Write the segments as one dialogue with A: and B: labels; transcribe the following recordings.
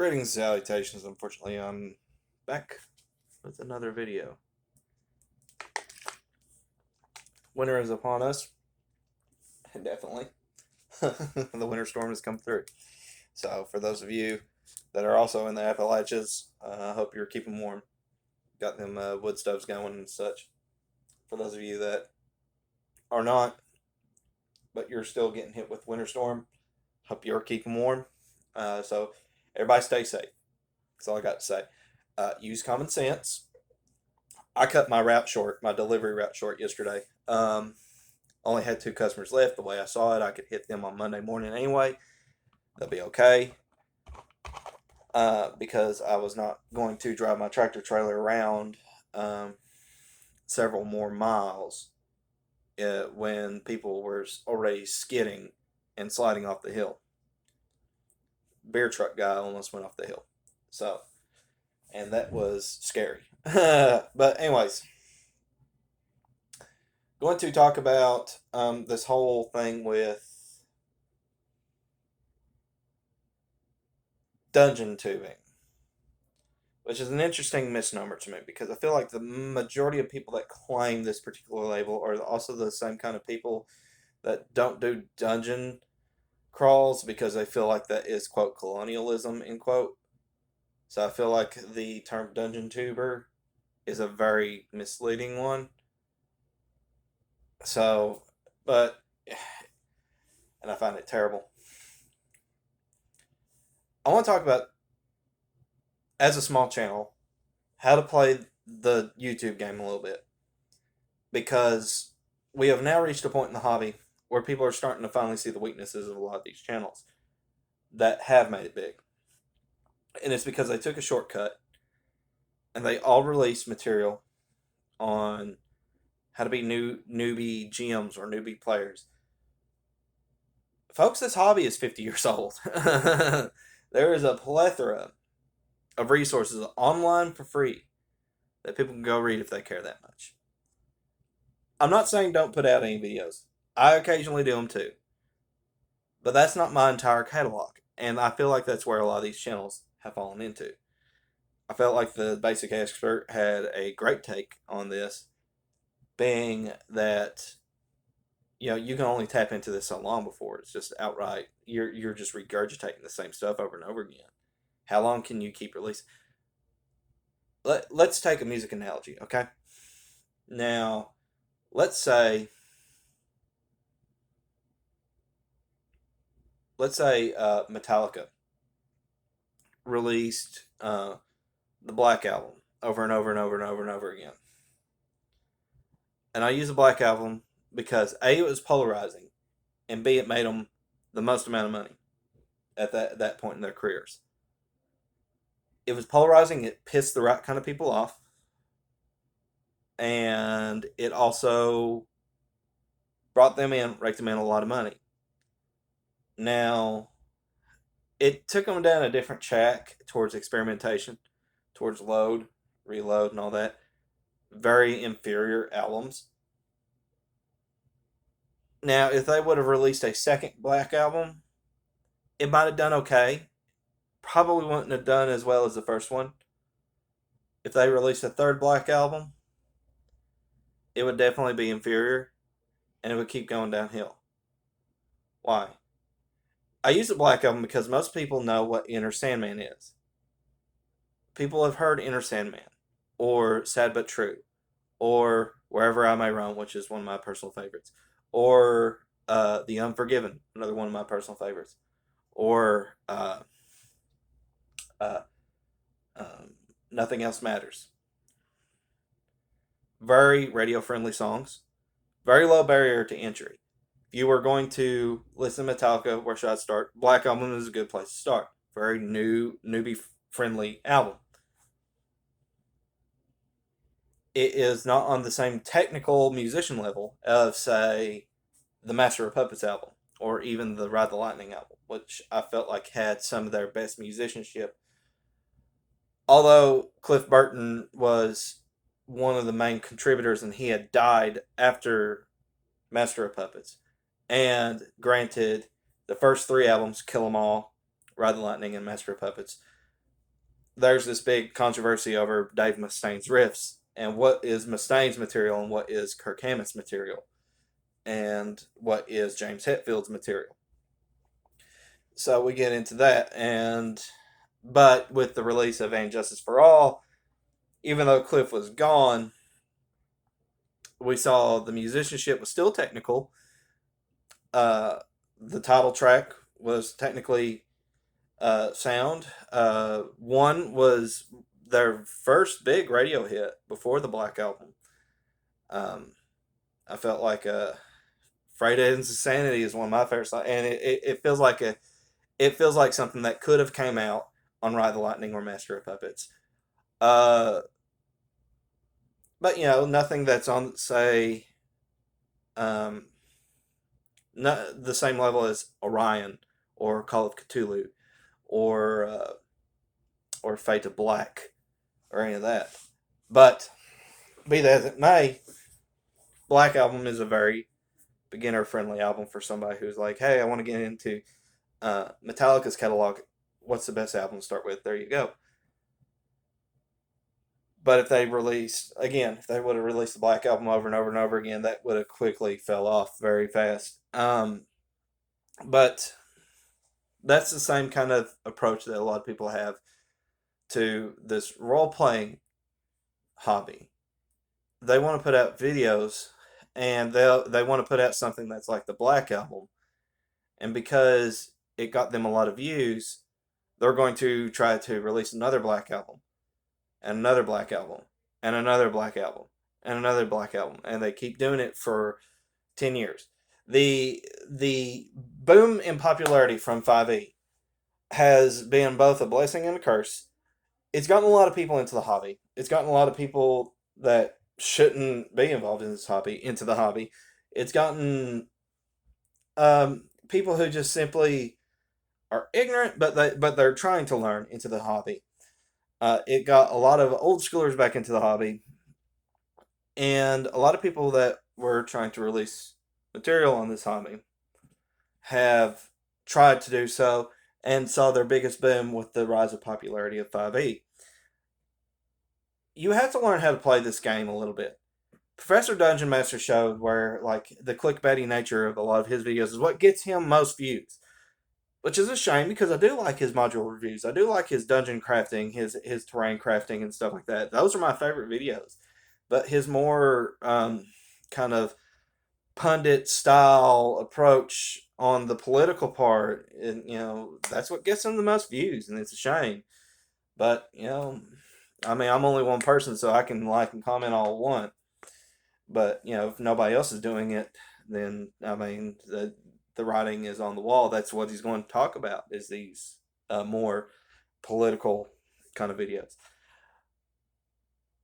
A: Greetings, salutations. Unfortunately, I'm back with another video. Winter is upon us. Definitely. The winter storm has come through. So, for those of you that are also in the Appalachians, I hope you're keeping warm. Got them wood stoves going and such. For those of you that are not, but you're still getting hit with winter storm, hope you're keeping warm. So, everybody stay safe. That's all I got to say. Use common sense. I cut my route short, my delivery route short yesterday. Only had two customers left. The way I saw it, I could hit them on Monday morning anyway. They'll be okay. Because I was not going to drive my tractor trailer around several more miles when people were already skidding and sliding off the hill. Beer truck guy almost went off the hill. So, and that was scary. But anyways, going to talk about this whole thing with dungeon tubing, which is an interesting misnomer to me because I feel like the majority of people that claim this particular label are also the same kind of people that don't do dungeon crawls because they feel like that is, quote, colonialism, end quote. So I feel like the term dungeon tuber is a very misleading one. So, but, and I find it terrible. I want to talk about, as a small channel, how to play the YouTube game a little bit. Because we have now reached a point in the hobby where people are starting to finally see the weaknesses of a lot of these channels that have made it big. And it's because they took a shortcut and they all released material on how to be newbie GMs or newbie players. Folks, this hobby is 50 years old. There is a plethora of resources online for free that people can go read if they care that much. I'm not saying don't put out any videos. I occasionally do them too. But that's not my entire catalog. And I feel like that's where a lot of these channels have fallen into. I felt like the Basic Expert had a great take on this, being that you can only tap into this so long before it's just outright you're just regurgitating the same stuff over and over again. How long can you keep releasing? Let's take a music analogy, okay? Now, let's say Metallica released the Black Album over and over and over and over and over again. And I use the Black Album because A, it was polarizing, and B, it made them the most amount of money at that point in their careers. It was polarizing, it pissed the right kind of people off, and it also raked them in a lot of money. Now, it took them down a different track towards experimentation, towards load, reload, and all that. Very inferior albums. Now, if they would have released a second Black Album, it might have done okay. Probably wouldn't have done as well as the first one. If they released a third Black Album, it would definitely be inferior, and it would keep going downhill. Why? I use the Black Album because most people know what Enter Sandman is. People have heard Enter Sandman, or Sad But True, or Wherever I May Roam, which is one of my personal favorites, or The Unforgiven, another one of my personal favorites, or Nothing Else Matters. Very radio-friendly songs, very low barrier to entry. If you were going to listen to Metallica, where should I start? Black Album is a good place to start. Very newbie-friendly album. It is not on the same technical musician level of, say, the Master of Puppets album, or even the Ride the Lightning album, which I felt like had some of their best musicianship. Although Cliff Burton was one of the main contributors and he had died after Master of Puppets. And granted, the first three albums, Kill 'Em All, Ride the Lightning, and Master of Puppets, there's this big controversy over Dave Mustaine's riffs and what is Mustaine's material and what is Kirk Hammett's material and what is James Hetfield's material. So we get into that, and but with the release of And Justice for All, even though Cliff was gone, we saw the musicianship was still technical. The title track was technically sound. One was their first big radio hit before the Black Album. Um, I felt like Friday's Insanity is one of my favorite songs, and it feels like it feels like something that could have came out on Ride the Lightning or Master of Puppets. Uh, but nothing that's on say um, not the same level as Orion or Call of Cthulhu or Fate of Black or any of that. But be that as it may, Black Album is a very beginner friendly album for somebody who's like, hey, I want to get into Metallica's catalog. What's the best album to start with? There you go. But if they would have released the Black Album over and over and over again, that would have quickly fell off very fast. But that's the same kind of approach that a lot of people have to this role playing hobby. They want to put out videos, and they want to put out something that's like the Black Album, and because it got them a lot of views, they're going to try to release another Black Album, and another Black Album, and another Black Album, and another Black Album, and they keep doing it for 10 years. The boom in popularity from 5e has been both a blessing and a curse. It's gotten a lot of people into the hobby. It's gotten a lot of people that shouldn't be involved in this hobby into the hobby. It's gotten people who just simply are ignorant, but they're trying to learn into the hobby. It got a lot of old schoolers back into the hobby, and a lot of people that were trying to release material on this hobby have tried to do so and saw their biggest boom with the rise of popularity of 5e. You have to learn how to play this game a little bit. Professor Dungeon Master showed where like the clickbaity nature of a lot of his videos is what gets him most views, which is a shame because I do like his module reviews. I do like his dungeon crafting, his terrain crafting, and stuff like that. Those are my favorite videos. But his more kind of pundit style approach on the political part, and that's what gets him the most views, and it's a shame. But I mean, I'm only one person, so I can like and comment all I want. But if nobody else is doing it, then I mean the writing is on the wall. That's what he's going to talk about is these more political kind of videos.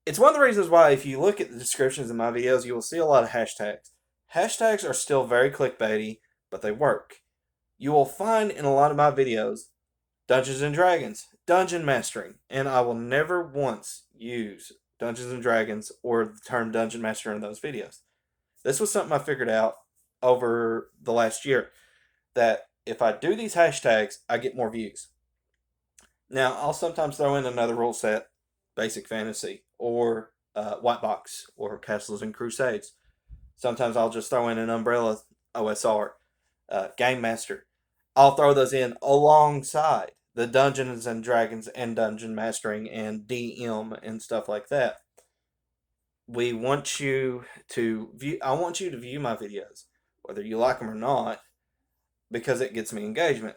A: It's one of the reasons why if you look at the descriptions of my videos, you will see a lot of hashtags. Hashtags are still very clickbaity, but they work. You will find in a lot of my videos Dungeons and Dragons, dungeon mastering, and I will never once use Dungeons and Dragons or the term dungeon master in those videos. This was something I figured out over the last year that if I do these hashtags, I get more views. Now, I'll sometimes throw in another rule set, Basic Fantasy, or White Box, or Castles and Crusades. Sometimes I'll just throw in an Umbrella OSR, Game Master. I'll throw those in alongside the Dungeons and Dragons and Dungeon Mastering and DM and stuff like that. We want you to view. I want you to view my videos, whether you like them or not, because it gets me engagement.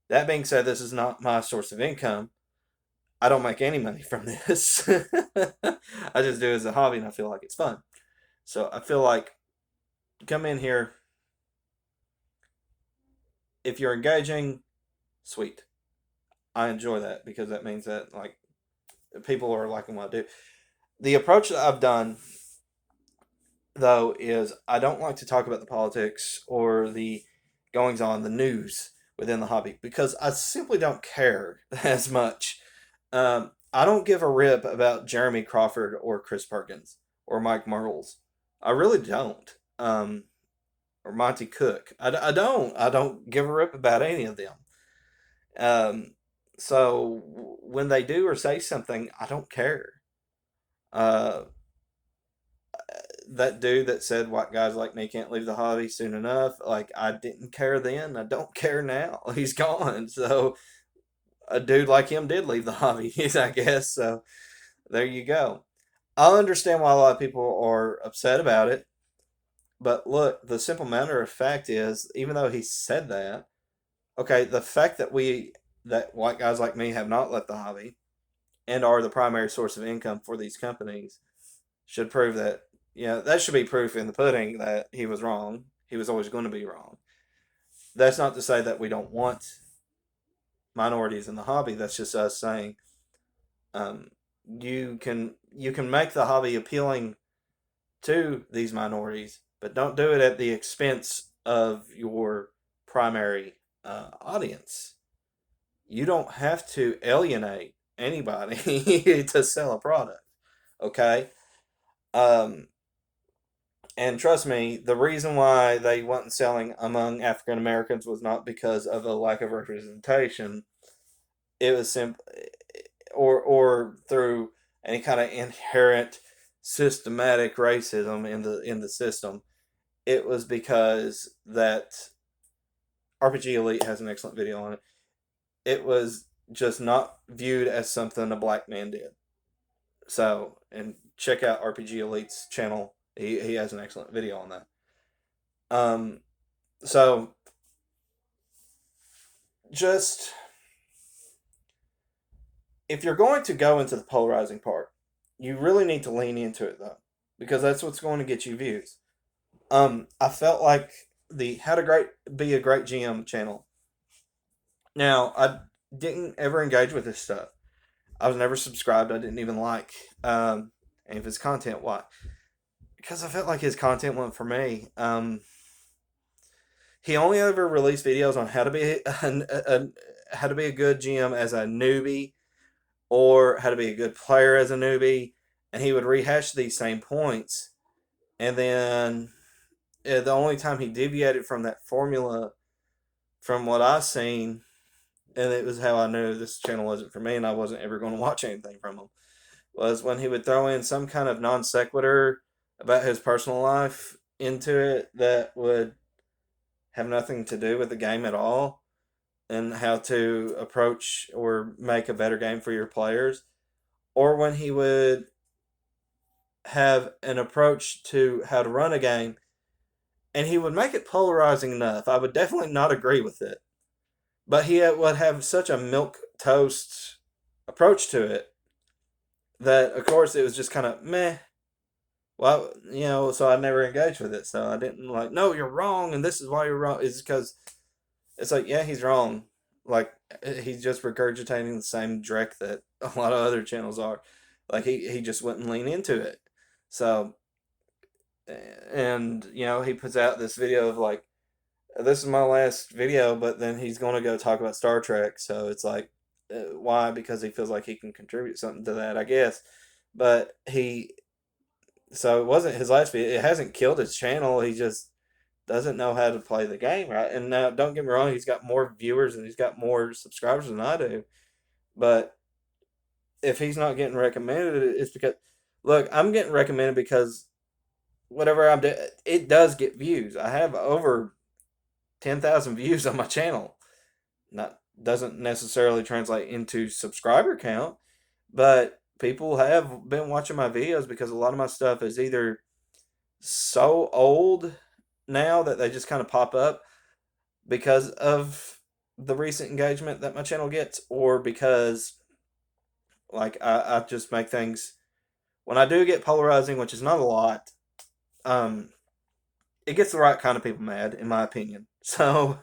A: That being said, this is not my source of income. I don't make any money from this. I just do it as a hobby and I feel like it's fun. So I feel like come in here. If you're engaging, sweet. I enjoy that because that means that like people are liking what I do. The approach that I've done though is I don't like to talk about the politics or the goings on, the news within the hobby because I simply don't care as much. I don't give a rip about Jeremy Crawford or Chris Perkins or Mike Merles. I really don't. Or Monty Cook. I don't give a rip about any of them. Um, So when they do or say something, I don't care. Uh, that dude that said white guys like me can't leave the hobby soon enough, like I didn't care then, I don't care now. He's gone. So a dude like him did leave the hobby, I guess. So there you go. I understand why a lot of people are upset about it, but look, the simple matter of fact is, even though he said that, okay, the fact that white guys like me have not left the hobby and are the primary source of income for these companies should prove that, that should be proof in the pudding that he was wrong. He was always going to be wrong. That's not to say that we don't want minorities in the hobby. That's just us saying, um, you can make the hobby appealing to these minorities, but don't do it at the expense of your primary audience. You don't have to alienate anybody to sell a product. Okay. Um, and trust me, the reason why they wasn't selling among African Americans was not because of a lack of representation. It was simple, or through any kind of inherent systematic racism in the system. It was because that RPG Elite has an excellent video on it. It was just not viewed as something a black man did. So, and check out RPG Elite's channel. He has an excellent video on that. Um, so just if you're going to go into the polarizing part, you really need to lean into it though, because that's what's going to get you views. I felt like the How to Great Be a Great GM channel. Now, I didn't ever engage with this stuff. I was never subscribed. I didn't even like any of his content. Why? Because I felt like his content wasn't for me. He only ever released videos on how to be a good GM as a newbie, or how to be a good player as a newbie, and he would rehash these same points. And then the only time he deviated from that formula, from what I've seen, and it was how I knew this channel wasn't for me and I wasn't ever going to watch anything from him, was when he would throw in some kind of non sequitur about his personal life into it that would have nothing to do with the game at all, and how to approach or make a better game for your players. Or when he would have an approach to how to run a game and he would make it polarizing enough. I would definitely not agree with it, but he would have such a milk toast approach to it that, of course, it was just kind of meh. Well, so I never engaged with it. So I didn't like, no, you're wrong, and this is why you're wrong. It's because it's like, yeah, he's wrong. Like, he's just regurgitating the same dreck that a lot of other channels are. Like, he just wouldn't lean into it. So, and, he puts out this video of like, this is my last video, but then he's going to go talk about Star Trek. So it's like, why? Because he feels like he can contribute something to that, I guess. But so it wasn't his last video. It hasn't killed his channel. He just doesn't know how to play the game right. And now, don't get me wrong, he's got more viewers and he's got more subscribers than I do. But if he's not getting recommended, it's because, look, I'm getting recommended because whatever I'm doing, it does get views. I have over 10,000 views on my channel. Not doesn't necessarily translate into subscriber count, but people have been watching my videos because a lot of my stuff is either so old now that they just kind of pop up because of the recent engagement that my channel gets, or because like I just make things, when I do get polarizing, which is not a lot, um, it gets the right kind of people mad, in my opinion. So,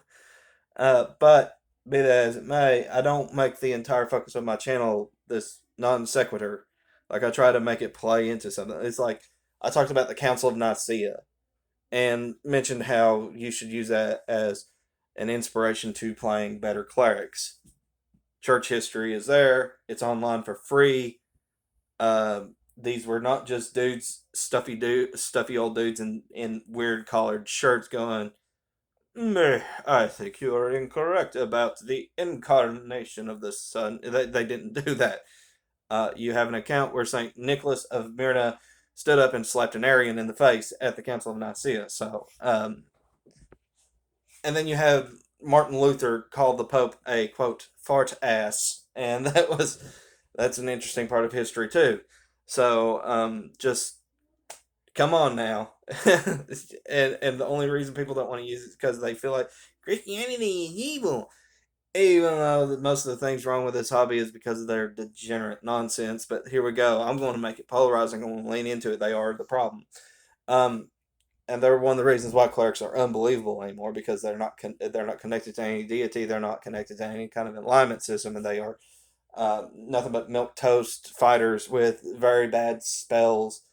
A: but be that as it may, I don't make the entire focus of my channel this non sequitur. Like, I try to make it play into something. It's like I talked about the Council of Nicaea and mentioned how you should use that as an inspiration to playing better clerics. Church history is there. It's online for free. These were not just stuffy old dudes in weird collared shirts going, Meh, I think you are incorrect about the incarnation of the sun. They didn't do that. You have an account where Saint Nicholas of Myra stood up and slapped an Arian in the face at the Council of Nicaea. And then you have Martin Luther called the Pope a quote fart ass, and that's an interesting part of history too. Just come on now. And the only reason people don't want to use it is because they feel like Christianity is evil. Even though most of the things wrong with this hobby is because of their degenerate nonsense. But here we go. I'm going to make it polarizing. I'm going to lean into it. They are the problem. Um, and they're one of the reasons why clerics are unbelievable anymore, because they're not connected to any deity. They're not connected to any kind of alignment system, and they are nothing but milk toast fighters with very bad spells,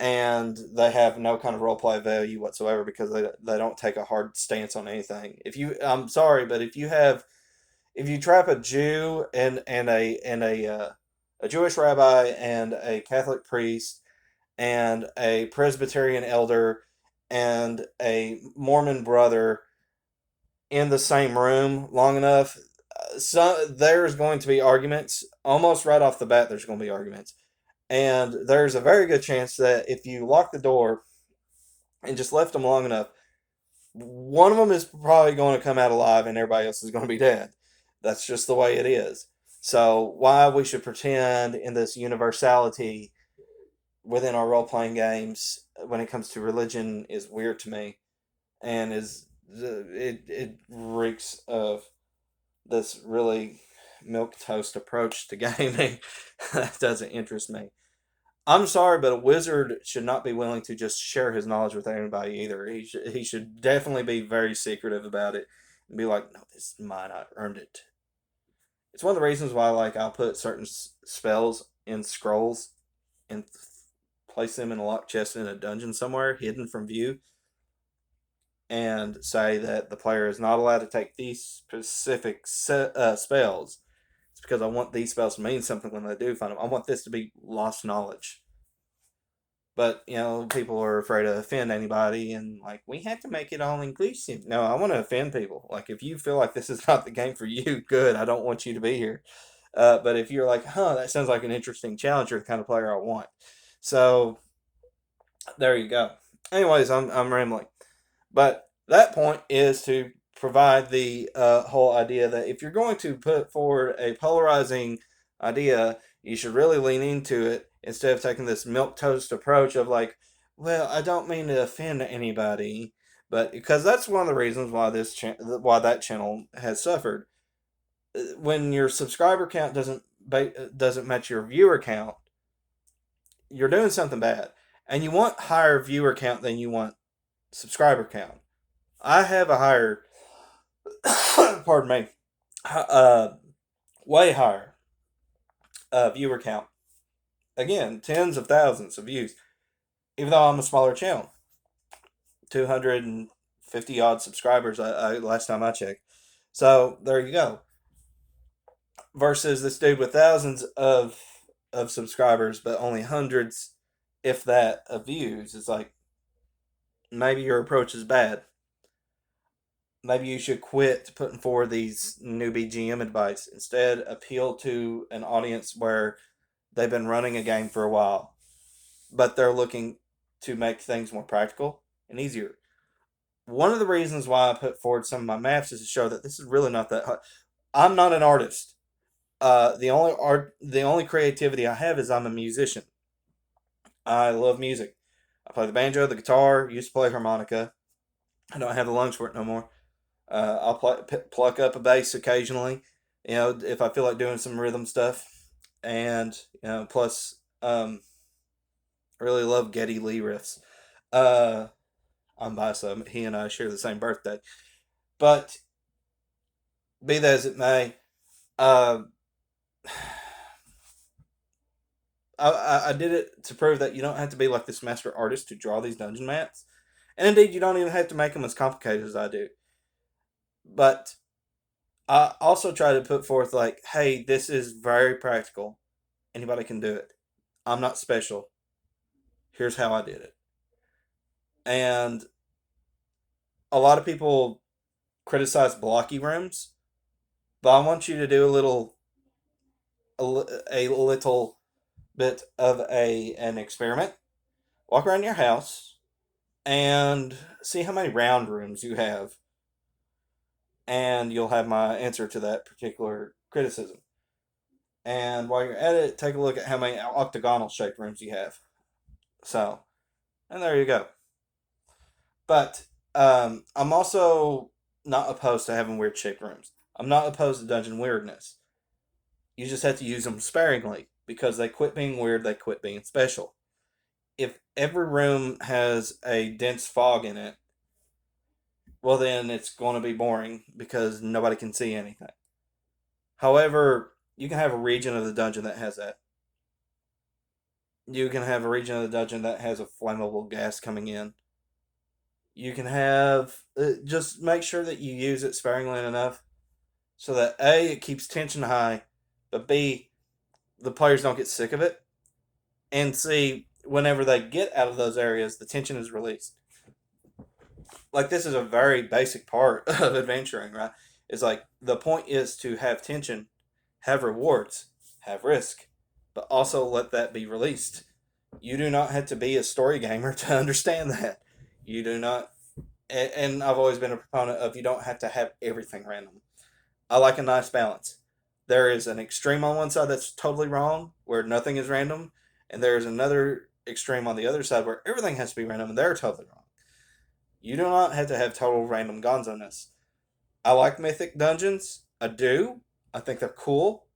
A: and they have no kind of roleplay value whatsoever because they don't take a hard stance on anything. I'm sorry, but if you trap a Jew and a Jewish rabbi and a Catholic priest and a Presbyterian elder and a Mormon brother in the same room long enough, there's going to be arguments. Almost right off the bat, there's going to be arguments. And there's a very good chance that if you lock the door and just left them long enough, one of them is probably going to come out alive and everybody else is going to be dead. That's just the way it is. So, why we should pretend in this universality within our role playing games when it comes to religion is weird to me, and it reeks of this really milk toast approach to gaming that doesn't interest me. I'm sorry, but a wizard should not be willing to just share his knowledge with anybody either. He should definitely be very secretive about it and be like, "No, this is mine. I earned it." It's one of the reasons why, like, I'll put certain spells in scrolls and place them in a locked chest in a dungeon somewhere, hidden from view, and say that the player is not allowed to take these specific spells. It's because I want these spells to mean something when they do find them. I want this to be lost knowledge. But people are afraid to offend anybody, and like we have to make it all inclusive. No, I want to offend people. Like if you feel like this is not the game for you, good. I don't want you to be here. But if you're like, huh, that sounds like an interesting challenge, you're the kind of player I want. So there you go. Anyways, I'm rambling. But that point is to provide the whole idea that if you're going to put forward a polarizing idea, you should really lean into it instead of taking this milk toast approach of like, well, I don't mean to offend anybody, but because that's one of the reasons why why that channel has suffered. When your subscriber count doesn't match your viewer count, you're doing something bad, and you want higher viewer count than you want subscriber count. I have a higher, pardon me, uh, way higher viewer count. Again, tens of thousands of views, even though I'm a smaller channel. 250 odd subscribers last time I checked. So there you go. Versus this dude with thousands of subscribers, but only hundreds, if that, of views. It's like maybe your approach is bad. Maybe you should quit putting forward these newbie GM advice. Instead, appeal to an audience where they've been running a game for a while, but they're looking to make things more practical and easier. One of the reasons why I put forward some of my maps is to show that this is really not that hard. I'm not an artist. The only creativity I have is I'm a musician. I love music. I play the banjo, the guitar. Used to play harmonica. I don't have the lungs for it no more. I'll pluck up a bass occasionally, if I feel like doing some rhythm stuff. And, plus, I really love Geddy Lee riffs. Uh, I'm biased, so he and I share the same birthday. But, be that as it may, uh, I did it to prove that you don't have to be like this master artist to draw these dungeon maps. And indeed, you don't even have to make them as complicated as I do. But I also try to put forth like, hey, this is very practical. Anybody can do it. I'm not special. Here's how I did it. And a lot of people criticize blocky rooms, but I want you to do a little bit of an experiment. Walk around your house and see how many round rooms you have, and you'll have my answer to that particular criticism. And while you're at it, take a look at how many octagonal shaped rooms you have. So, and there you go. But I'm also not opposed to having weird shaped rooms. I'm not opposed to dungeon weirdness. You just have to use them sparingly because they quit being weird, they quit being special. If every room has a dense fog in it, well, then it's going to be boring because nobody can see anything. However, you can have a region of the dungeon that has that. You can have a region of the dungeon that has a flammable gas coming in. You can have just make sure that you use it sparingly enough so that A, it keeps tension high, but B, the players don't get sick of it, and C, whenever they get out of those areas, the tension is released. Like, this is a very basic part of adventuring, right? It's like the point is to have tension, have rewards, have risk, but also let that be released. You do not have to be a story gamer to understand that. You do not, and I've always been a proponent of you don't have to have everything random. I like a nice balance. There is an extreme on one side that's totally wrong, where nothing is random, and there is another extreme on the other side where everything has to be random, and they're totally wrong. You do not have to have total random gonzo-ness. I like mythic dungeons. I do. I think they're cool.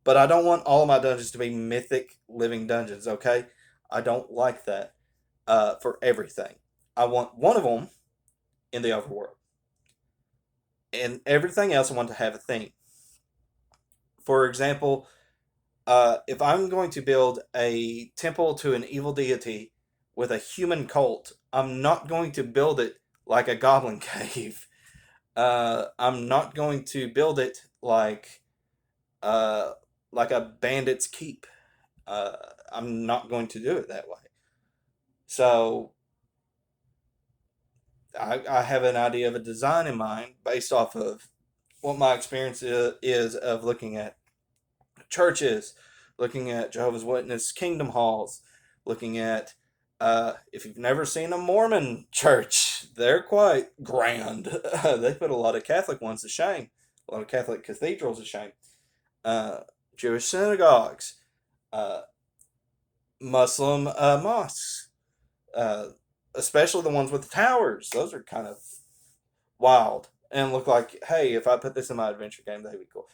A: But I don't want all of my dungeons to be mythic living dungeons, okay? I don't like that for everything. I want one of them in the overworld. And everything else I want to have a theme. For example, if I'm going to build a temple to an evil deity with a human cult, I'm not going to build it like a goblin cave. I'm not going to build it uh, like a bandit's keep. Uh, I'm not going to do it that way. So I have an idea of a design in mind based off of what my experience is of looking at churches, looking at Jehovah's Witness kingdom halls, looking at if you've never seen a Mormon church, they're quite grand. They put a lot of Catholic ones to shame, a lot of Catholic cathedrals to shame. Uh, Jewish synagogues, uh, Muslim mosques, uh, especially the ones with the towers. Those are kind of wild and look like, hey, if I put this in my adventure game, that'd be cool.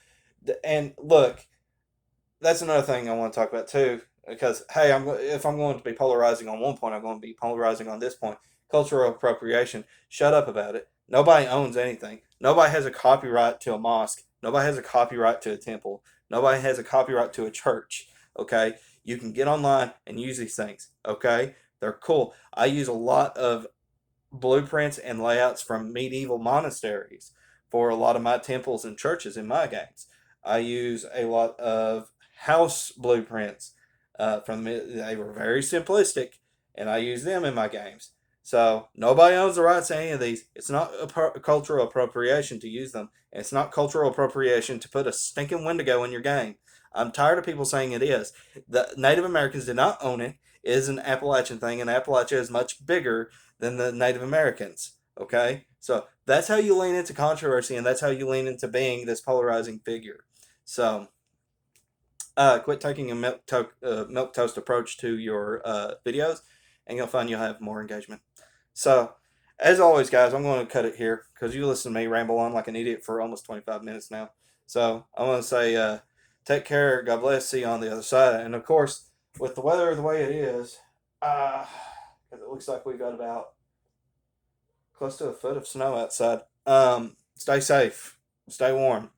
A: And look, that's another thing I want to talk about too. Because hey, if I'm going to be polarizing on one point, I'm going to be polarizing on this point. Cultural appropriation. Shut up about it. Nobody owns anything. Nobody has a copyright to a mosque. Nobody has a copyright to a temple. Nobody has a copyright to a church. Okay, you can get online and use these things. Okay, they're cool. I use a lot of blueprints and layouts from medieval monasteries for a lot of my temples and churches in my games. I use a lot of house blueprints they were very simplistic, and I use them in my games. So nobody owns the rights to any of these. It's not a cultural appropriation to use them, and it's not cultural appropriation to put a stinking Wendigo in your game. I'm tired of people saying it is. The Native Americans did not own it. It is an Appalachian thing, and Appalachia is much bigger than the Native Americans. Okay? So that's how you lean into controversy, and that's how you lean into being this polarizing figure. So quit taking a milk toast approach to your videos, and you'll find you'll have more engagement. So, as always, guys, I'm going to cut it here because you listen to me ramble on like an idiot for almost 25 minutes now. So, I want to say take care, God bless, see you on the other side. And of course, with the weather the way it is, because it looks like we've got about close to a foot of snow outside. Stay safe, stay warm.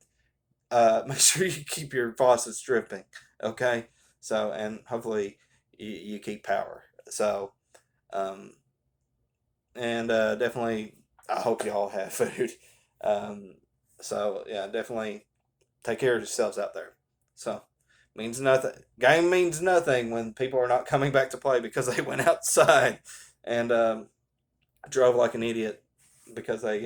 A: Make sure you keep your faucets dripping, okay? So, and hopefully you keep power. So, um, and definitely, I hope y'all have food. Um, so, yeah, definitely take care of yourselves out there. So, means nothing. Game means nothing when people are not coming back to play because they went outside and drove like an idiot. because I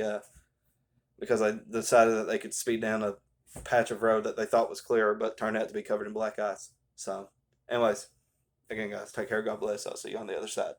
A: decided that they could speed down a patch of road that they thought was clear, but turned out to be covered in black ice. So, anyways, again, guys, take care. God bless. I'll see you on the other side.